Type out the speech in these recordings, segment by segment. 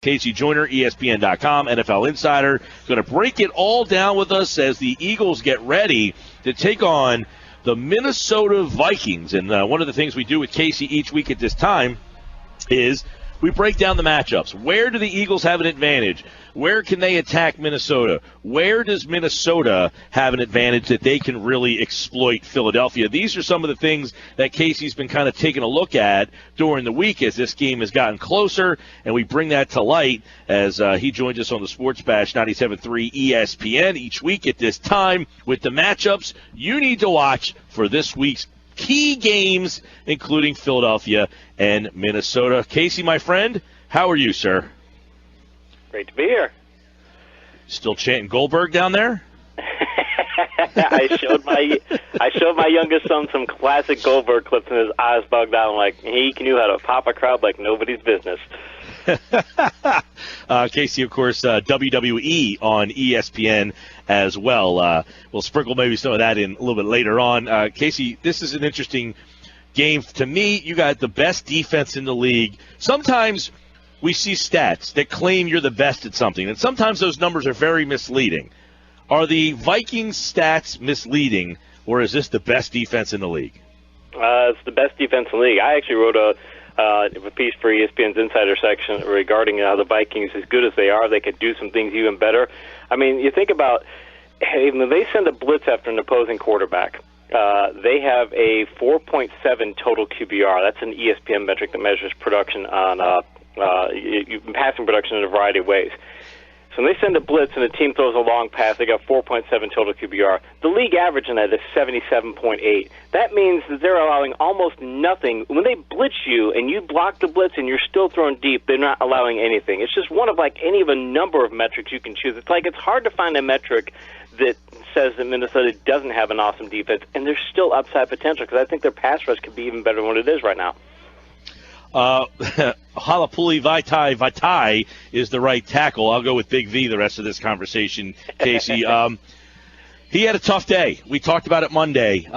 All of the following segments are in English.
KC Joyner, ESPN.com, NFL Insider, going to break it all down with us as the Eagles get ready to take on the Minnesota Vikings. And one of the things we do with Casey each week at this time is we break down the matchups. Where do the Eagles have an advantage? Where can they attack Minnesota? Where does Minnesota have an advantage that they can really exploit Philadelphia? These are some of the things that Casey's been kind of taking a look at during the week as this game has gotten closer, and we bring that to light as he joins us on the Sports Bash 97.3 ESPN each week at this time with the matchups you need to watch for this week's key games, including Philadelphia and Minnesota. Casey, my friend, how are you, sir? Great to be here. Still chanting Goldberg down there? I showed my youngest son some classic Goldberg clips, and his eyes bugged out. I'm like, he knew how to pop a crowd like nobody's business. Casey, of course, WWE on ESPN as well. We'll sprinkle maybe some of that in a little bit later on. Casey, this is an interesting game. To me, you got the best defense in the league. Sometimes we see stats that claim you're the best at something, and sometimes those numbers are very misleading. Are the Vikings stats misleading, or is this the best defense in the league? It's the best defense in the league. I actually wrote a piece for ESPN's Insider section regarding the Vikings. As good as they are, they could do some things even better. I mean, you think about, hey, when they send a blitz after an opposing quarterback, they have a 4.7 total QBR. That's an ESPN metric that measures production on passing production in a variety of ways. So when they send a blitz and the team throws a long pass, they got 4.7 total QBR. The league average in that is 77.8. That means that they're allowing almost nothing. When they blitz you and you block the blitz and you're still throwing deep, they're not allowing anything. It's just one of like any of a number of metrics you can choose. It's like it's hard to find a metric that says that Minnesota doesn't have an awesome defense, and there's still upside potential because I think their pass rush could be even better than what it is right now. Halapuli Vaitai is the right tackle. I'll go with Big V the rest of this conversation, Casey. He had a tough day. We talked about it Monday.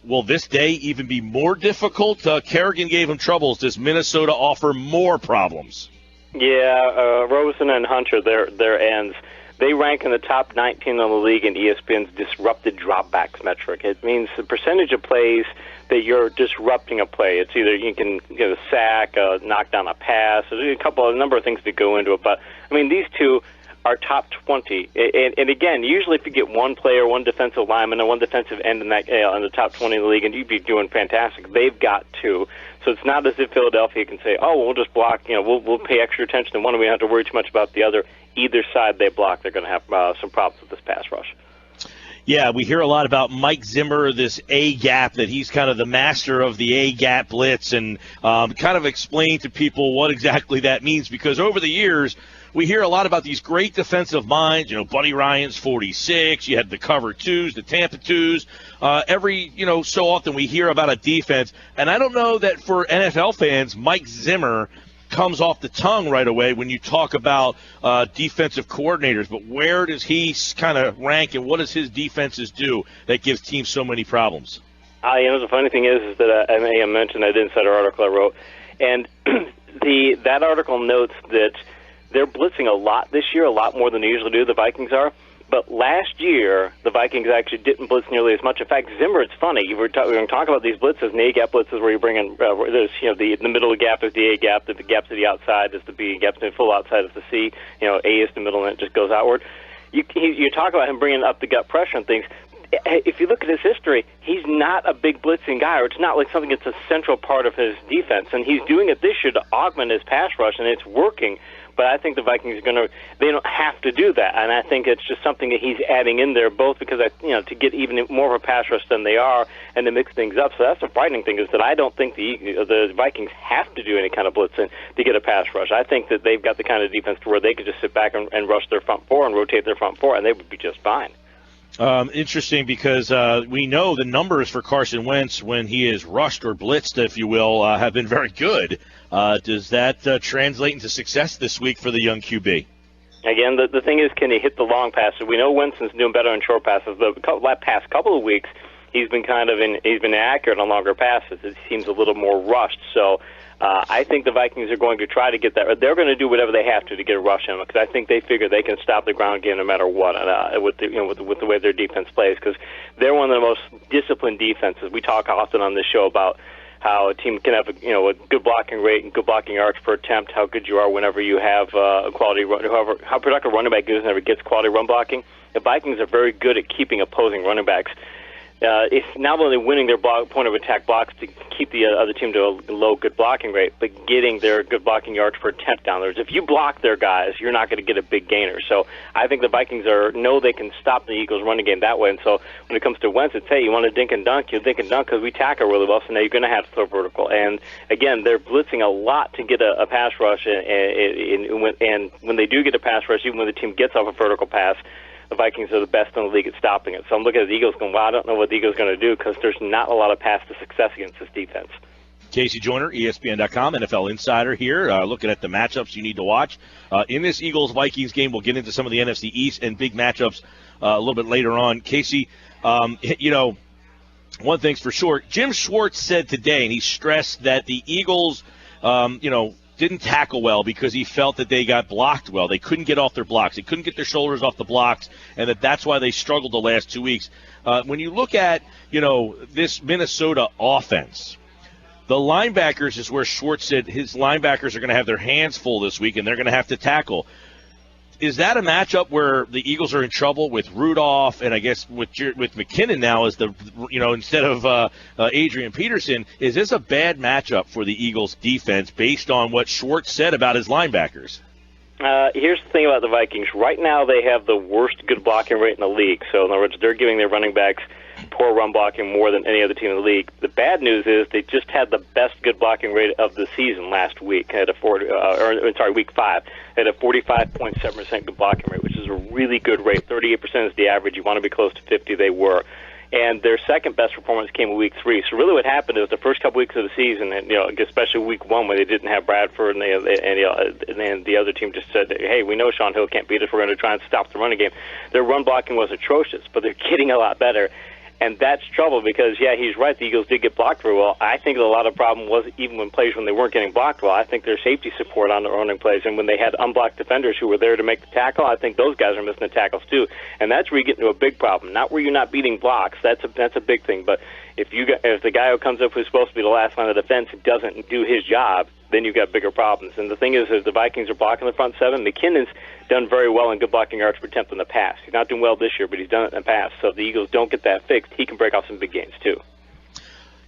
Will this day even be more difficult? Kerrigan gave him troubles. Does Minnesota offer more problems? Yeah, Rosen and Hunter, their ends. They rank in the top 19 in the league in ESPN's disrupted dropbacks metric. It means the percentage of plays that you're disrupting a play. It's either you can get a sack, knock down a pass. There's a number of things that go into it. But, I mean, these two are top 20. And again, usually if you get one player, one defensive lineman, and one defensive end in that in the top 20 in the league, and you'd be doing fantastic. They've got two. So it's not as if Philadelphia can say, oh, we'll just block, we'll pay extra attention to one and we don't have to worry too much about the other. Either side they block, they're going to have some problems with this pass rush. Yeah, we hear a lot about Mike Zimmer, this A-gap, that he's kind of the master of the A-gap blitz, and kind of explain to people what exactly that means, because over the years we hear a lot about these great defensive minds. Buddy Ryan's 46, you had the cover twos, the Tampa twos. Every, so often we hear about a defense, and I don't know that for NFL fans, Mike Zimmer comes off the tongue right away when you talk about defensive coordinators, but where does he kind of rank, and what does his defenses do that gives teams so many problems? The funny thing is that I may have mentioned that Insider article I wrote, and that article notes that they're blitzing a lot this year, a lot more than they usually do, the Vikings are. But last year, the Vikings actually didn't blitz nearly as much. In fact, Zimmer, it's funny. We're going to talk about these blitzes and A-gap blitzes where you bring in, there's, the middle of the gap is the A-gap, the gap to the outside is the B, gap to the full outside is the C. A is the middle, and it just goes outward. You talk about him bringing up the gut pressure and things. If you look at his history, he's not a big blitzing guy, or it's not like something that's a central part of his defense. And he's doing it this year to augment his pass rush, and it's working. But I think the Vikings are they don't have to do that. And I think it's just something that he's adding in there, both because, to get even more of a pass rush than they are and to mix things up. So that's the frightening thing, is that I don't think the Vikings have to do any kind of blitzing to get a pass rush. I think that they've got the kind of defense to where they could just sit back and rush their front four and rotate their front four, and they would be just fine. Interesting, because we know the numbers for Carson Wentz when he is rushed or blitzed, if you will, have been very good. Does that translate into success this week for the young QB? Again, the thing is, can he hit the long passes? We know Winston's doing better in short passes. The past couple of weeks, he's been accurate on longer passes. It seems a little more rushed. So I think the Vikings are going to try to get that. They're going to do whatever they have to get a rush in, because I think they figure they can stop the ground game no matter what with the way their defense plays, because they're one of the most disciplined defenses. We talk often on this show about how a team can have a good blocking rate and good blocking yards per attempt, how good you are whenever you have a quality run, how productive running back is whenever gets quality run blocking. The Vikings are very good at keeping opposing running backs. It's not only winning their point of attack blocks to keep the other team to a low good blocking rate, but getting their good blocking yards per attempt down there. If you block their guys, you're not going to get a big gainer. So I think the Vikings know they can stop the Eagles' running game that way. And so when it comes to Wentz, it's, hey, you want to dink and dunk? You dink and dunk because we tackle really well, so now you're going to have to throw vertical. And, again, they're blitzing a lot to get a pass rush. And when they do get a pass rush, even when the team gets off a vertical pass, the Vikings are the best in the league at stopping it. So I'm looking at the Eagles going, well, I don't know what the Eagles are going to do, because there's not a lot of path to success against this defense. KC Joyner, ESPN.com, NFL Insider here, looking at the matchups you need to watch. In this Eagles-Vikings game, we'll get into some of the NFC East and big matchups a little bit later on. Casey, one thing's for sure. Jim Schwartz said today, and he stressed that the Eagles, didn't tackle well because he felt that they got blocked well. They couldn't get off their blocks. They couldn't get their shoulders off the blocks, and that's why they struggled the last 2 weeks. When you look at, this Minnesota offense, the linebackers is where Schwartz said his linebackers are going to have their hands full this week, and they're going to have to tackle. Is that a matchup where the Eagles are in trouble with Rudolph, and I guess with McKinnon now as instead of Adrian Peterson? Is this a bad matchup for the Eagles defense based on what Schwartz said about his linebackers? Here's the thing about the Vikings. Right now they have the worst good blocking rate in the league. So in other words, they're giving their running backs poor run blocking more than any other team in the league. The bad news is they just had the best good blocking rate of the season last week at week 5 at a 45.7% good blocking rate, which is a really good rate. 38% is the average. You want to be close to 50. They were. And their second best performance came in week 3. So really what happened is the first couple weeks of the season, and especially week 1 where they didn't have Bradford, and the other team just said, hey, we know Sean Hill can't beat us. We're going to try and stop the running game. Their run blocking was atrocious, but they're getting a lot better. And that's trouble because, yeah, he's right. The Eagles did get blocked very well. I think a lot of the problem was even when plays when they weren't getting blocked well. I think their safety support on the running plays, and when they had unblocked defenders who were there to make the tackle, I think those guys are missing the tackles too. And that's where you get into a big problem. Not where you're not beating blocks. That's a big thing. But if the guy who comes up who's supposed to be the last line of defense doesn't do his job, then you've got bigger problems. And the thing is the Vikings are blocking the front seven. McKinnon's done very well in good blocking yards per attempt in the past. He's not doing well this year, but he's done it in the past. So if the Eagles don't get that fixed, he can break off some big games too.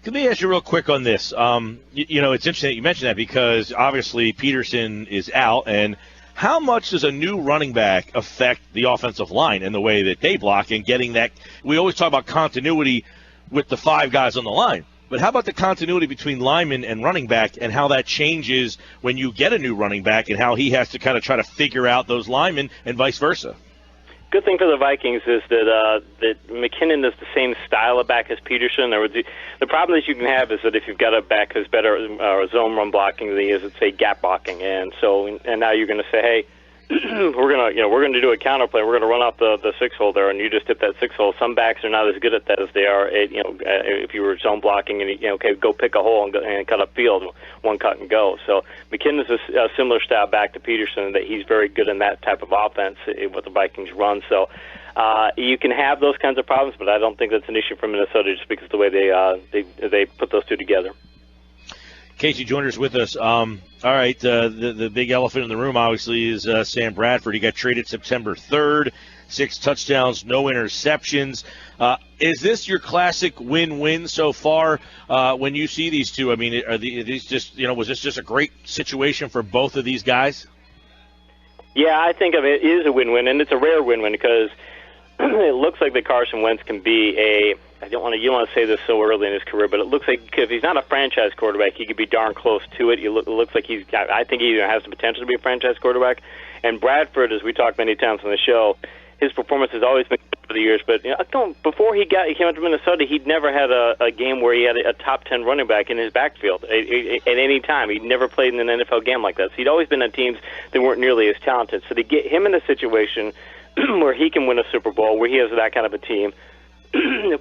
Let me ask you real quick on this. It's interesting that you mentioned that because obviously Peterson is out, and how much does a new running back affect the offensive line in the way that they block and getting that? We always talk about continuity with the 5 guys on the line. But how about the continuity between lineman and running back and how that changes when you get a new running back and how he has to kind of try to figure out those linemen and vice versa? Good thing for the Vikings is that McKinnon is the same style of back as Peterson. The problem that you can have is that if you've got a back who's better zone run blocking than he is, say, gap blocking, and now you're going to say, hey, we're gonna do a counter play. We're gonna run off the 6 hole there, and you just hit that 6 hole. Some backs are not as good at that as they are. If you were zone blocking and go pick a hole and cut up field, one cut and go. So McKinnon's a similar style back to Peterson, that he's very good in that type of offense what the Vikings run. So you can have those kinds of problems, but I don't think that's an issue for Minnesota just because of the way they put those two together. KC Joyner's with us. All right, the big elephant in the room, obviously, is Sam Bradford. He got traded September 3rd, 6 touchdowns, no interceptions. Is this your classic win-win so far when you see these two? I mean, are these just, was this just a great situation for both of these guys? Yeah, I think of it is a win-win, and it's a rare win-win because it looks like that Carson Wentz can be you don't want to say this so early in his career, but it looks like if he's not a franchise quarterback, he could be darn close to it. It looks like I think he even has the potential to be a franchise quarterback. And Bradford, as we talked many times on the show, his performance has always been good for the years. But before he came out to Minnesota, he'd never had a game where he had a top 10 running back in his backfield at any time. He'd never played in an NFL game like that. So he'd always been on teams that weren't nearly as talented. So to get him in a situation where he can win a Super Bowl, where he has that kind of a team,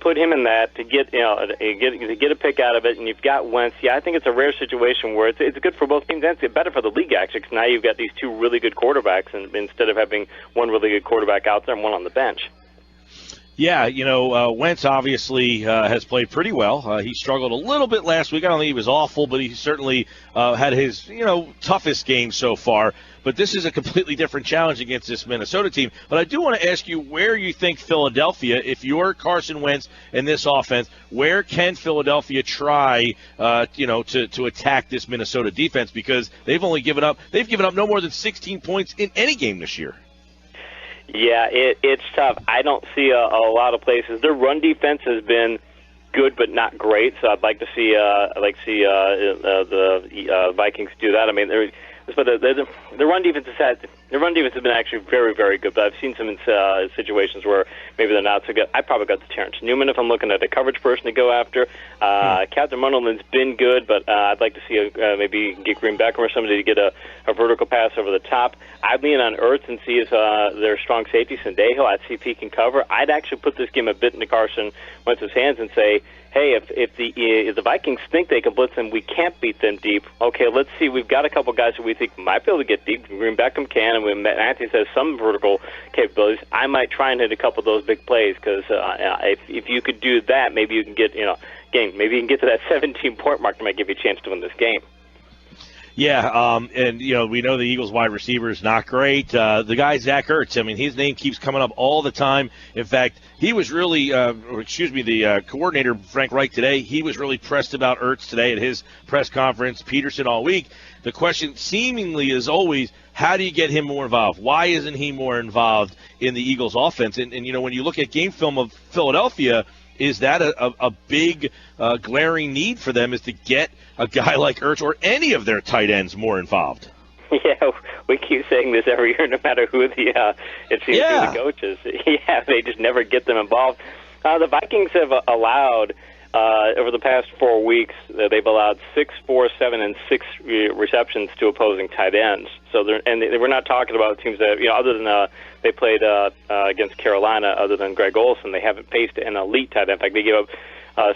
put him in that to get a pick out of it, and you've got Wentz. Yeah, I think it's a rare situation where it's good for both teams, and it's better for the league actually, because now you've got these two really good quarterbacks, and instead of having one really good quarterback out there and one on the bench. Yeah, Wentz obviously has played pretty well. He struggled a little bit last week. I don't think he was awful, but he certainly had his, toughest game so far. But this is a completely different challenge against this Minnesota team. But I do want to ask you where you think Philadelphia, if you're Carson Wentz and this offense, where can Philadelphia try, to attack this Minnesota defense? Because they've given up no more than 16 points in any game this year. Yeah, it's tough. I don't see a lot of places. Their run defense has been good, but not great. So I'd like to see the Vikings do that. I mean, the run defense has been actually very, very good. But I've seen some situations where maybe they're not so good. I probably got the Terrence Newman if I'm looking at a coverage person to go after. Captain Munderland's been good, but I'd like to see maybe get Green Beckham or somebody to get a vertical pass over the top. I'd lean on Ertz and see if their strong safety, Sendejo, I'd see if he can cover. I'd actually put this game a bit into Carson Wentz's hands and say, hey, if the Vikings think they can blitz them, we can't beat them deep. Okay, let's see. We've got a couple guys who we think might be able to get deep. Green Beckham can, and when Matthews has some vertical capabilities, I might try and hit a couple of those big plays because if you could do that, maybe you can get maybe you can get to that 17-point mark that might give you a chance to win this game. Yeah, and we know the Eagles wide receiver is not great. The guy Zach Ertz, I mean, his name keeps coming up all the time. In fact, he was really, the coordinator Frank Reich today, he was really pressed about Ertz today at his press conference. Peterson all week. The question seemingly is always, how do you get him more involved? Why isn't he more involved in the Eagles offense? And when you look at game film of Philadelphia, is that a big glaring need for them is to get a guy like Ertz or any of their tight ends more involved? Yeah, we keep saying this every year, no matter who the coaches. Yeah, they just never get them involved. The Vikings have allowed over the past 4 weeks, they've allowed 6, 4, 7, and 6 receptions to opposing tight ends. So we're not talking about teams that other than they played against Carolina. Other than Greg Olsen, they haven't faced an elite tight end. In fact, they gave up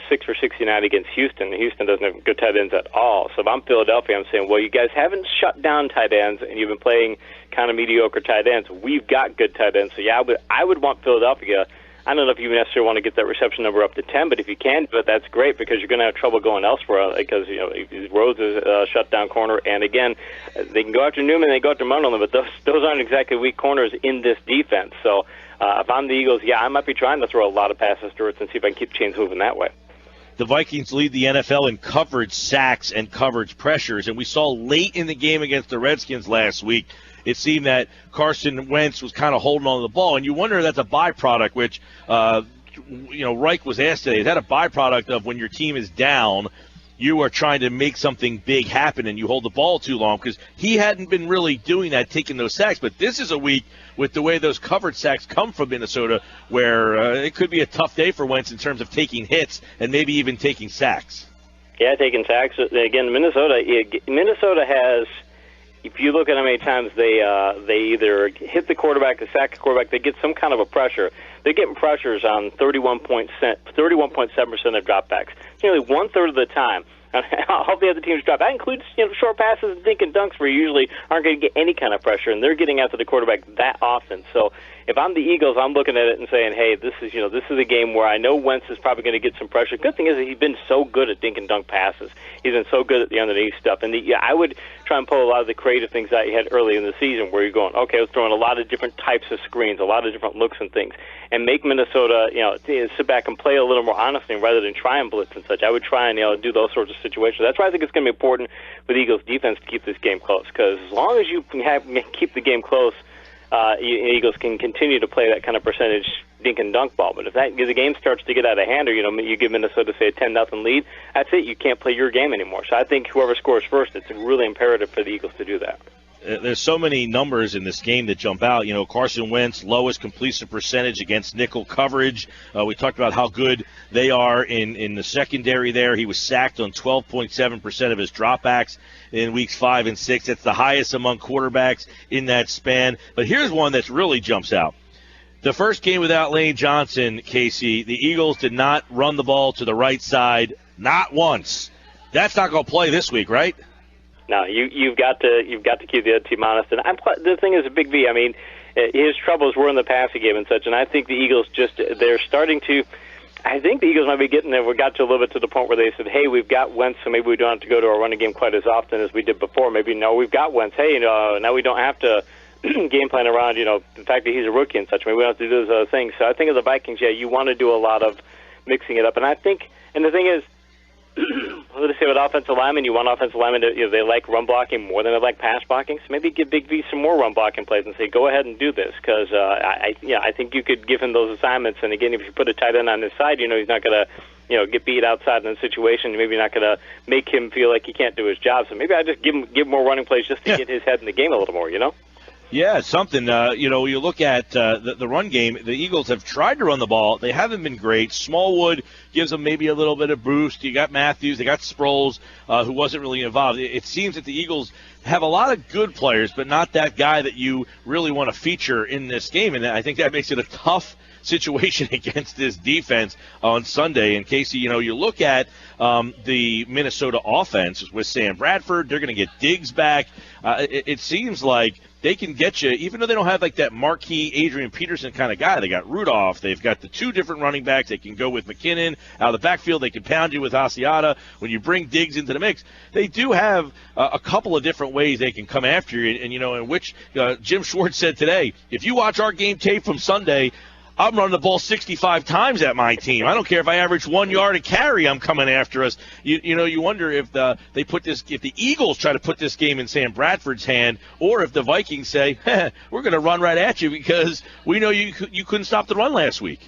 6 for 69 against Houston. Houston doesn't have good tight ends at all. So if I'm Philadelphia, I'm saying, well, you guys haven't shut down tight ends, and you've been playing kind of mediocre tight ends. We've got good tight ends. So yeah, I would want Philadelphia. I don't know if you necessarily want to get that reception number up to 10, but if you can, but that's great because you're going to have trouble going elsewhere because Rhodes is a shutdown corner, and again, they can go after Newman, they go after Munderland, but those aren't exactly weak corners in this defense. So if I'm the Eagles, I might be trying to throw a lot of passes to Ertz and see if I can keep chains moving that way. The Vikings lead the NFL in coverage sacks and coverage pressures, and we saw late in the game against the Redskins last week, it seemed that Carson Wentz was kind of holding on to the ball, and you wonder if that's a byproduct, which, Reich was asked today, is that a byproduct of when your team is down, you are trying to make something big happen and you hold the ball too long? Because he hadn't been really doing that, taking those sacks, but this is a week with the way those covered sacks come from Minnesota where it could be a tough day for Wentz in terms of taking hits and maybe even taking sacks. Yeah, taking sacks. Again, Minnesota has... If you look at how many times they either hit the quarterback, or sack the quarterback, they get some kind of a pressure. They're getting pressures on 31.7% of dropbacks. It's nearly 1/3 of the time. All the other teams drop. That includes short passes and dink and dunks where you usually aren't going to get any kind of pressure, and they're getting after the quarterback that often. So if I'm the Eagles, I'm looking at it and saying, hey, this is a game where I know Wentz is probably going to get some pressure. Good thing is that he's been so good at dink and dunk passes. He's been so good at the underneath stuff. And I would try and pull a lot of the creative things that you had early in the season where you're going, okay, let's throw in a lot of different types of screens, a lot of different looks and things, and make Minnesota, sit back and play a little more honestly rather than try and blitz and such. I would try and, do those sorts of situations. That's why I think it's going to be important for the Eagles defense to keep this game close, because as long as you can keep the game close, Eagles can continue to play that kind of percentage dink and dunk ball. But if the game starts to get out of hand, or you give Minnesota say a 10-0 lead, that's it. You can't play your game anymore. So I think whoever scores first, it's really imperative for the Eagles to do that. There's so many numbers in this game that jump out. Carson Wentz, lowest completion percentage against nickel coverage. We talked about how good they are in the secondary there. He was sacked on 12.7% of his dropbacks in weeks 5 and 6. That's the highest among quarterbacks in that span. But here's one that really jumps out. The first game without Lane Johnson, Casey, the Eagles did not run the ball to the right side, not once. That's not going to play this week, right? No, you've got to keep the other team honest. And the thing is, a Big V. I mean, his troubles were in the passing game and such. And I think the Eagles they're starting to. I think the Eagles might be getting there. We got to a little bit to the point where they said, "Hey, we've got Wentz, so maybe we don't have to go to our running game quite as often as we did before. Maybe no, we've got Wentz. Hey, now we don't have to." Game plan around, the fact that he's a rookie and such. Maybe we don't have to do those other things. So I think of the Vikings, you want to do a lot of mixing it up. And I think, and the thing is, what do they say with offensive linemen? You want offensive linemen to, they like run blocking more than they like pass blocking. So maybe give Big V some more run blocking plays and say, go ahead and do this. Because I think you could give him those assignments. And again, if you put a tight end on his side, he's not going to, get beat outside in the situation. Maybe you're not going to make him feel like he can't do his job. So maybe I just give more running plays just to get his head in the game a little more, Yeah, it's something. You look at the run game, the Eagles have tried to run the ball. They haven't been great. Smallwood gives them maybe a little bit of boost. You got Matthews. They got Sproles, who wasn't really involved. It seems that the Eagles have a lot of good players, but not that guy that you really want to feature in this game. And I think that makes it a tough situation against this defense on Sunday. And Casey, you look at the Minnesota offense with Sam Bradford. They're going to get Diggs back. It seems like they can get you, even though they don't have like that marquee Adrian Peterson kind of guy. They got Rudolph. They've got the two different running backs. They can go with McKinnon out of the backfield. They can pound you with Asiata. When you bring Diggs into the mix, they do have a couple of different ways they can come after you. And in which Jim Schwartz said today, if you watch our game tape from Sunday, I'm running the ball 65 times at my team. I don't care if I average 1 yard a carry. I'm coming after us. You wonder if if the Eagles try to put this game in Sam Bradford's hand, or if the Vikings say, we're going to run right at you because we know you couldn't stop the run last week.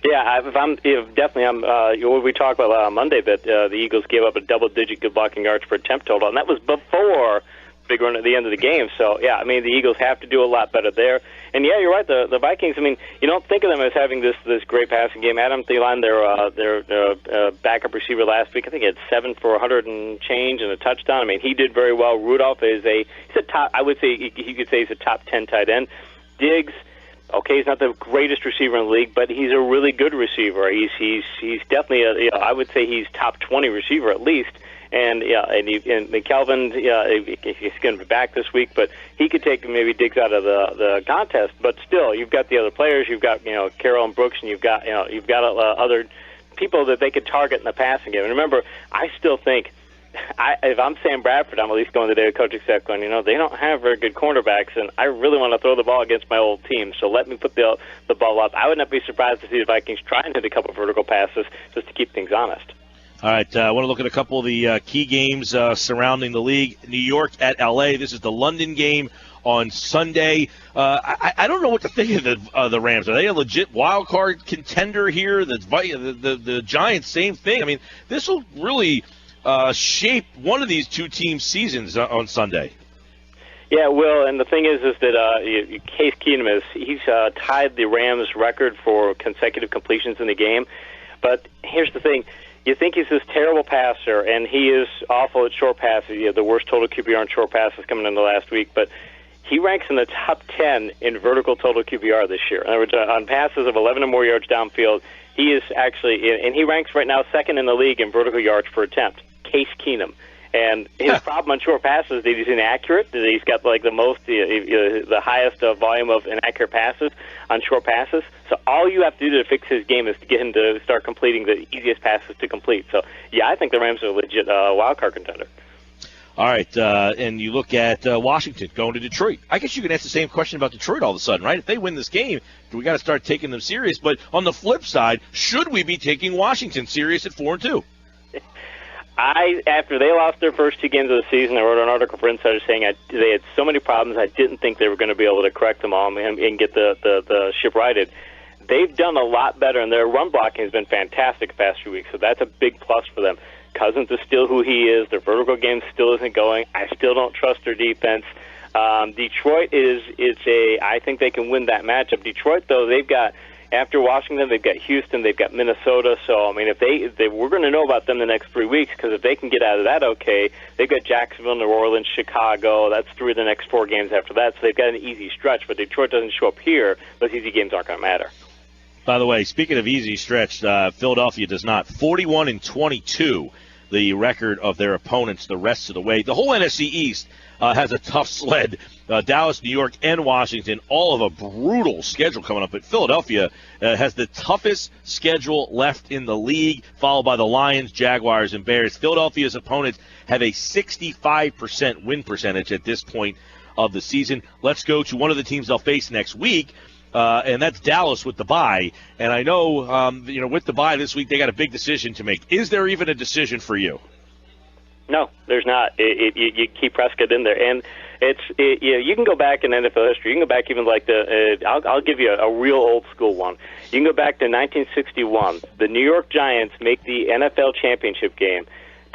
Yeah, we talked about on Monday that the Eagles gave up a double-digit good blocking yards per attempt total, and that was before big run at the end of the game. So, the Eagles have to do a lot better there. And, you're right, the Vikings, you don't think of them as having this great passing game. Adam Thielen, their backup receiver last week, I think he had 7 for 100 and change and a touchdown. He did very well. Rudolph he's a top, I would say, you could say he's a top 10 tight end. Diggs, okay, he's not the greatest receiver in the league, but he's a really good receiver. He's definitely, I would say he's top 20 receiver at least. And Calvin, he's going to be back this week, but he could take maybe Diggs out of the contest. But still, you've got the other players. You've got Carroll and Brooks, and you've got other people that they could target in the passing game. And remember, I still think if I'm Sam Bradford, I'm at least going today to coaching staff going, they don't have very good cornerbacks, and I really want to throw the ball against my old team. So let me put the ball up. I would not be surprised to see the Vikings try and hit a couple of vertical passes just to keep things honest. All right, I want to look at a couple of the key games surrounding the league. New York at L.A. This is the London game on Sunday. I don't know what to think of the Rams. Are they a legit wild card contender here? The Giants, same thing. This will really shape one of these two teams' seasons on Sunday. Yeah, it will. And the thing is that Case Keenum he's tied the Rams record for consecutive completions in the game. But here's the thing. You think he's this terrible passer, and he is awful at short passes. The worst total QBR on short passes coming in the last week. But he ranks in the top 10 in vertical total QBR this year. In other words, on passes of 11 or more yards downfield, he is actually, and he ranks right now second in the league in vertical yards per attempt. Case Keenum. And his problem on short passes is that he's inaccurate. That he's got the highest volume of inaccurate passes on short passes. So all you have to do to fix his game is to get him to start completing the easiest passes to complete. So, I think the Rams are a legit wild card contender. All right, and you look at Washington going to Detroit. I guess you can ask the same question about Detroit all of a sudden, right? If they win this game, we got to start taking them serious. But on the flip side, should we be taking Washington serious at 4-2? After they lost their first two games of the season, I wrote an article for Insider saying they had so many problems, I didn't think they were going to be able to correct them all and get the ship righted. They've done a lot better, and their run blocking has been fantastic the past few weeks, so that's a big plus for them. Cousins is still who he is. Their vertical game still isn't going. I still don't trust their defense. Detroit I think they can win that matchup. Detroit, though, they've got, after Washington, they've got Houston, they've got Minnesota. So, I mean, if they we're going to know about them the next 3 weeks, because if they can get out of that okay, they've got Jacksonville, New Orleans, Chicago. That's 3 of the next 4 games after that. So they've got an easy stretch. But Detroit doesn't show up here. Those easy games aren't going to matter. By the way, speaking of easy stretch, Philadelphia does not. 41-22, the record of their opponents the rest of the way. The whole NFC East has a tough sled. Dallas, New York, and Washington, all of a brutal schedule coming up. But Philadelphia has the toughest schedule left in the league, followed by the Lions, Jaguars, and Bears. Philadelphia's opponents have a 65% win percentage at this point of the season. Let's go to one of the teams they'll face next week. And that's Dallas with the bye. And I know, with the bye this week, they got a big decision to make. Is there even a decision for you? No, there's not. You keep Prescott in there, and you can go back in NFL history. You can go back even like I'll give you a real old school one. You can go back to 1961. The New York Giants make the NFL championship game.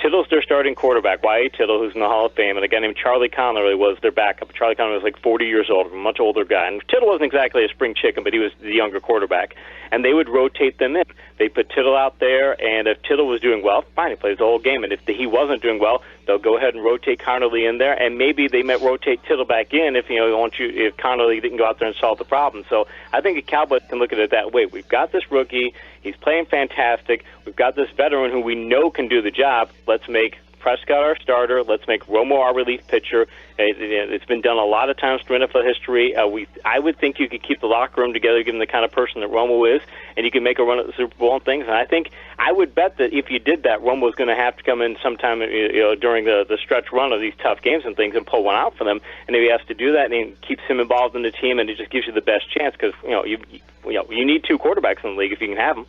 Tittle's their starting quarterback, Y.A. Tittle, who's in the Hall of Fame, and a guy named Charlie Connery was their backup. Charlie Connery was like 40 years old, a much older guy. And Tittle wasn't exactly a spring chicken, but he was the younger quarterback. And they would rotate them in. They put Tittle out there, and if Tittle was doing well, fine, he plays the whole game. And if he wasn't doing well, they'll go ahead and rotate Connerly in there, and maybe they might rotate Tittle back in if Connerly didn't go out there and solve the problem. So I think the Cowboys can look at it that way. We've got this rookie. He's playing fantastic. We've got this veteran who we know can do the job. Let's make Prescott our starter. Let's make Romo our relief pitcher. It's been done a lot of times through NFL history. I would think you could keep the locker room together, given the kind of person that Romo is, and you can make a run at the Super Bowl and things. And I would bet that if you did that, Romo was going to have to come in sometime during the stretch run of these tough games and things and pull one out for them. And if he has to do that, and it keeps him involved in the team, and it just gives you the best chance because you need 2 quarterbacks in the league if you can have them.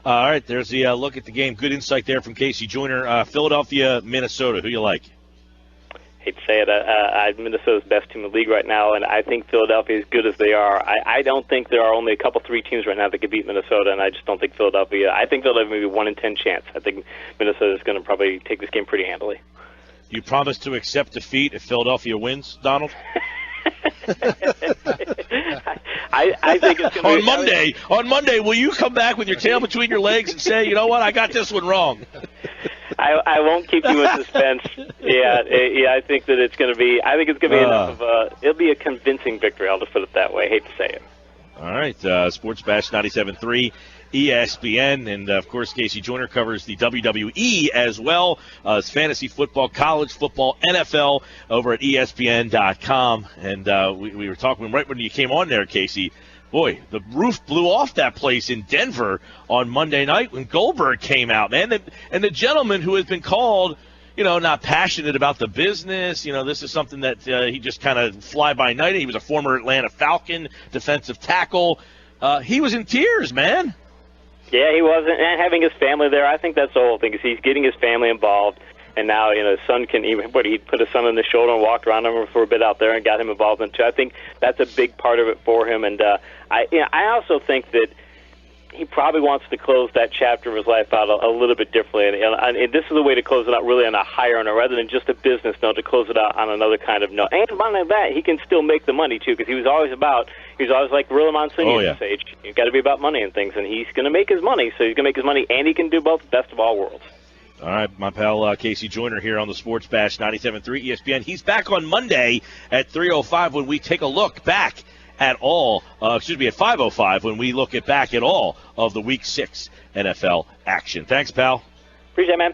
All right, there's the look at the game. Good insight there from KC Joyner. Philadelphia, Minnesota. Who you like? Hate to say it, Minnesota's best team in the league right now, and I think Philadelphia, as good as they are, I don't think there are only a couple, 3 teams right now that could beat Minnesota, and I just don't think Philadelphia. I think Philadelphia maybe 1 in 10 chance. I think Minnesota is going to probably take this game pretty handily. You promise to accept defeat if Philadelphia wins, Donald? I think it's going to be on Monday, will you come back with your tail between your legs and say, you know what, I got this one wrong? I won't keep you in suspense. Yeah, I think that it's going to be. I think it's going to be enough of it'll be a convincing victory. I'll just put it that way. I hate to say it. All right, Sports Bash 97.3. ESPN, and of course KC Joyner covers the WWE as well as fantasy football, college football, NFL over at ESPN.com. And we were talking right when you came on there, Casey. Boy, the roof blew off that place in Denver on Monday night when Goldberg came out, man. And the gentleman who has been called, not passionate about the business. This is something that he just kind of fly by night. He was a former Atlanta Falcon defensive tackle. He was in tears, man. Yeah, he was, and having his family there, I think that's the whole thing, is he's getting his family involved, and now, his son can he put his son on his shoulder and walked around him for a bit out there and got him involved in it, too. I think that's a big part of it for him, and I also think that he probably wants to close that chapter of his life out a little bit differently, and this is a way to close it out really on a higher note, rather than just a business note, to close it out on another kind of note. And not only that, he can still make the money, too, because he was always like Gorilla Monsoon at this age. You've got to be about money and things, and he's going to make his money, so he's going to make his money, and he can do both, best of all worlds. All right, my pal KC Joyner here on the Sports Bash 97.3 ESPN. He's back on Monday at 3:05 when we take a look back at all, at 5:05 when we look back at all of the Week 6 NFL action. Thanks, pal. Appreciate it, man.